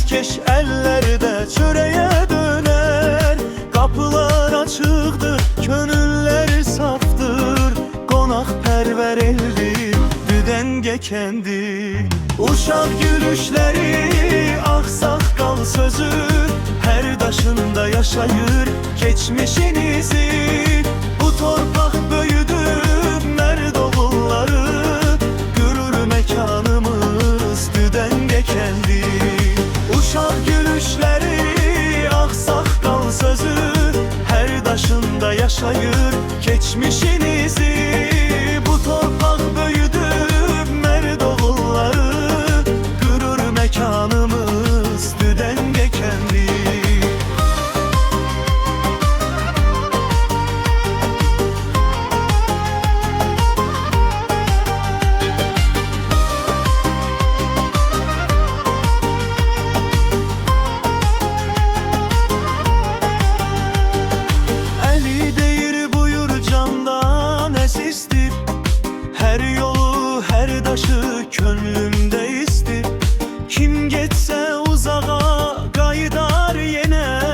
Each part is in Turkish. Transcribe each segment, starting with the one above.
Keşkeş ellerde çöreğe döner. Kapılar açıktır, gönüller saftır. Konakperver eldir, düdenge kendi. Uşak gülüşleri, aksaqqal sözü, her daşında yaşayır geçmişinizi. Bu torpak böyüdü merd oğulları, gürür mekanımız düdenge kendi. Uşak gülüşleri, aksaqqal sözü, her daşında yaşayır geçmişinizi. Bu torpak böyüdü merd oğulları, gürür mekanımız düdenge kendi. Her yolu, her daşı könlümde istir. Kim geçse uzağa qaydar yenə,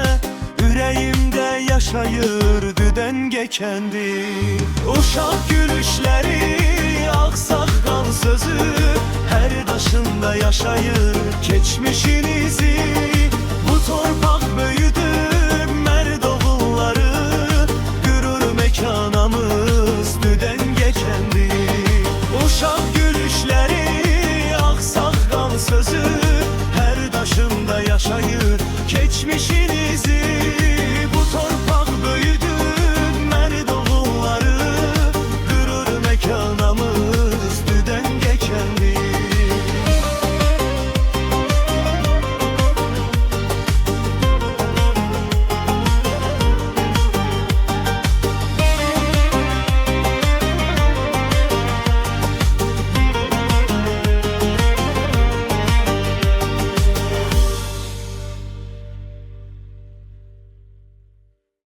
ürəyimdə yaşayır düdenge kendi. Uşaq gülüşləri, aksaqqal sözü, her daşında yaşayır geçmişinizi. Bu torpaq